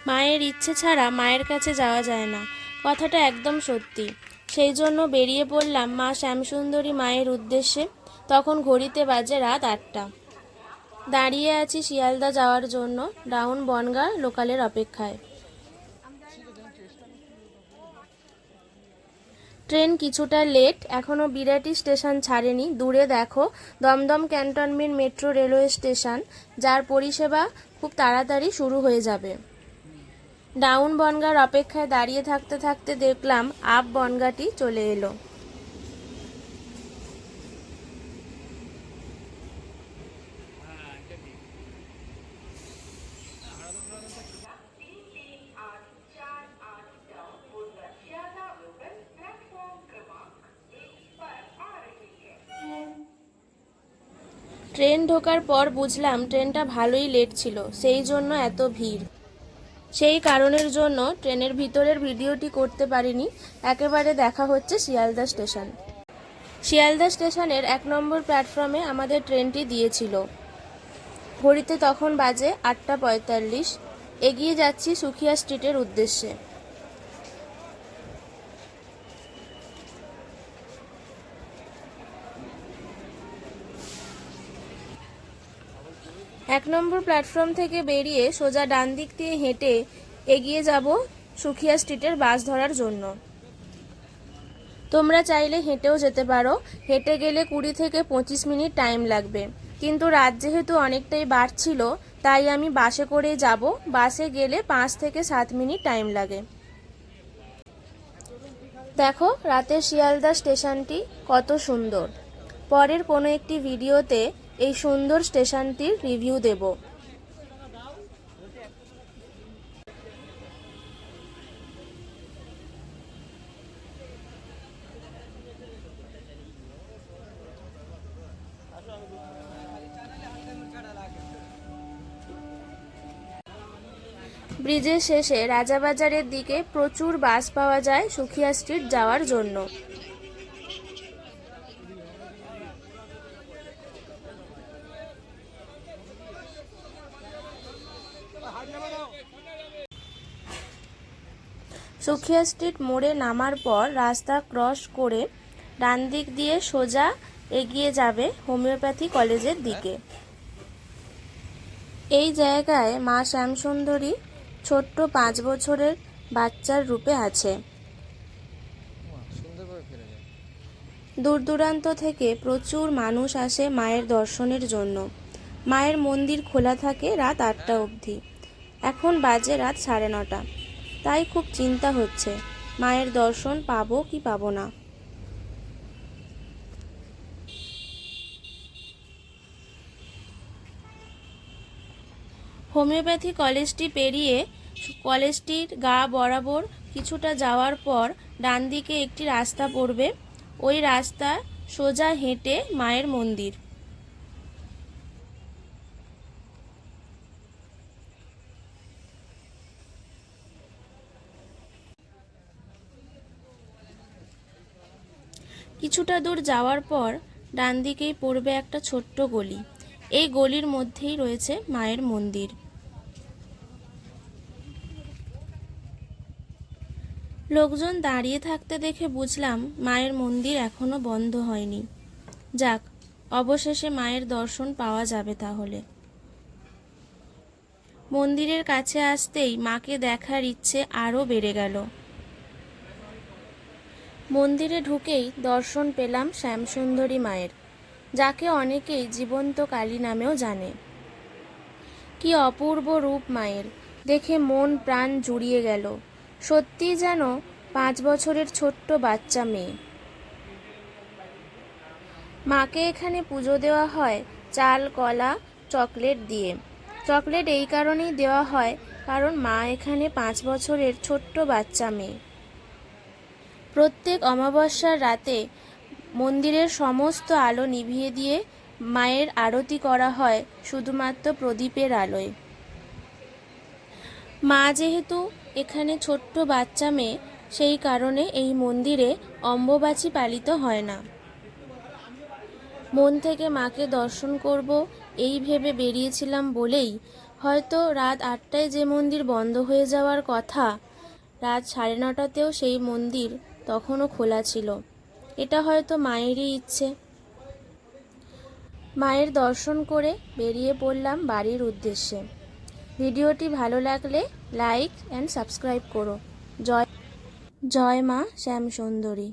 মায়ের ইচ্ছে ছাড়া মায়ের কাছে যাওয়া যায় না, কথাটা একদম সত্যি। সেই জন্য বেরিয়ে পড়লাম মা শ্যামসুন্দরী মায়ের উদ্দেশ্যে। তখন ঘড়িতে বাজে রাত 8টা। দাঁড়িয়ে আছি শিয়ালদা যাওয়ার জন্য ডাউন বনগাঁ লোকালের অপেক্ষায়। ট্রেন কিছুটা লেট, এখনও বিরাটি স্টেশন ছাড়েনি। দূরে দেখো Dumdum cantonment metro railway station, যার পরিষেবা খুব তাড়াতাড়ি শুরু হয়ে যাবে। ডাউন বনগাঁর অপেক্ষায় দাঁড়িয়ে থাকতে থাকতে দেখলাম আপ বনগাঁটি চলে এলো। ট্রেন ঢোকার পর বুঝলাম ট্রেনটা ভালোই লেট ছিল, সেই জন্য এত ভিড়। সেই কারণের জন্য ট্রেনের ভিতরের ভিডিওটি করতে পারিনি। একেবারে দেখা হচ্ছে শিয়ালদা স্টেশন। শিয়ালদা স্টেশনের 1 নম্বর প্ল্যাটফর্মে আমাদের ট্রেনটি দিয়েছিল। ঘড়িতে তখন বাজে 8টা 45। এগিয়ে যাচ্ছি সুখিয়া স্ট্রিটের উদ্দেশ্যে। এক নম্বর প্ল্যাটফর্ম থেকে বেরিয়ে সোজা ডান দিক দিয়ে হেঁটে এগিয়ে যাব সুখিয়া স্ট্রিটের বাস ধরার জন্য। তোমরা চাইলে হেঁটেও যেতে পারো, হেঁটে গেলে 20 থেকে 25 মিনিট টাইম লাগবে। কিন্তু রাত যেহেতু অনেকটাই বাড়ছিল, তাই আমি বাসে করেই যাব। বাসে গেলে 5 থেকে 7 মিনিট টাইম লাগে। দেখো রাতের শিয়ালদা স্টেশনটি কত সুন্দর। পরের কোনো একটি ভিডিওতে এই সুন্দর স্টেশনটির রিভিউ দেব। ব্রিজের শেষে রাজাবাজারের দিকে প্রচুর বাস পাওয়া যায় সুখিয়া স্ট্রিট যাওয়ার জন্য। সুখিয়া স্ট্রিট মোড়ে নামার পর রাস্তা ক্রস করে ডান দিক দিয়ে সোজা এগিয়ে যাবে হোমিওপ্যাথি কলেজের দিকে। এই জায়গায় মা শ্যামসুন্দরী ছোট্ট 5 বছরের বাচ্চার রূপে আছে। দূর দূরান্ত থেকে প্রচুর মানুষ আসে মায়ের দর্শনের জন্য। মায়ের মন্দির খোলা থাকে রাত 8টা অবধি। এখন বাজে রাত 9:30। তাই খুব চিন্তা হচ্ছে মায়ের দর্শন পাবো কি পাবো না। হোমিওপ্যাথি কলেজটি পেরিয়ে কলেজটির গা বরাবর কিছুটা যাওয়ার পর ডান দিকে একটি রাস্তা পড়বে। ওই রাস্তা সোজা হেঁটে মায়ের মন্দির। কিছুটা দূর যাওয়ার পর ডান দিকেই পড়বে একটা ছোট্ট গলি। এই গলির মধ্যেই রয়েছে মায়ের মন্দির। লোকজন দাঁড়িয়ে থাকতে দেখে বুঝলাম মায়ের মন্দির এখনো বন্ধ হয়নি। যাক, অবশেষে মায়ের দর্শন পাওয়া যাবে তাহলে। মন্দিরের কাছে আসতেই মাকে দেখার ইচ্ছে আরও বেড়ে গেল। মন্দিরে ঢুকেই দর্শন পেলাম শ্যামসুন্দরী মায়ের, যাকে অনেকেই জীবন্ত কালী নামেও জানে। কি অপূর্ব রূপ মায়ের, দেখে মন প্রাণ জুড়িয়ে গেল। সত্যি যেন 5 বছরের ছোট্ট বাচ্চা মেয়ে। মাকে এখানে পুজো দেওয়া হয় চাল, কলা, চকলেট দিয়ে। চকলেট এই কারণেই দেওয়া হয় কারণ মা এখানে 5 বছরের ছোট্ট বাচ্চা মেয়ে। প্রত্যেক অমাবস্যার রাতে মন্দিরের সমস্ত আলো নিভিয়ে দিয়ে মায়ের আরতি করা হয় শুধুমাত্র প্রদীপের আলোয়। মা যেহেতু এখানে ছোট্ট বাচ্চা মেয়ে, সেই কারণে এই মন্দিরে অম্বুবাচী পালিত হয় না। মন থেকে মাকে দর্শন করব এই ভেবে বেরিয়েছিলাম বলেই হয়তো রাত 8টায় যে মন্দির বন্ধ হয়ে যাওয়ার কথা, রাত 9:30তেও সেই মন্দির তখনও খোলা ছিল। এটা হয়তো মায়েরই ইচ্ছে। মায়ের দর্শন করে বেরিয়ে পড়লাম বাড়ির উদ্দেশ্যে। ভিডিওটি ভালো লাগলে লাইক অ্যান্ড সাবস্ক্রাইব করো। জয় জয় মা শ্যামসুন্দরী।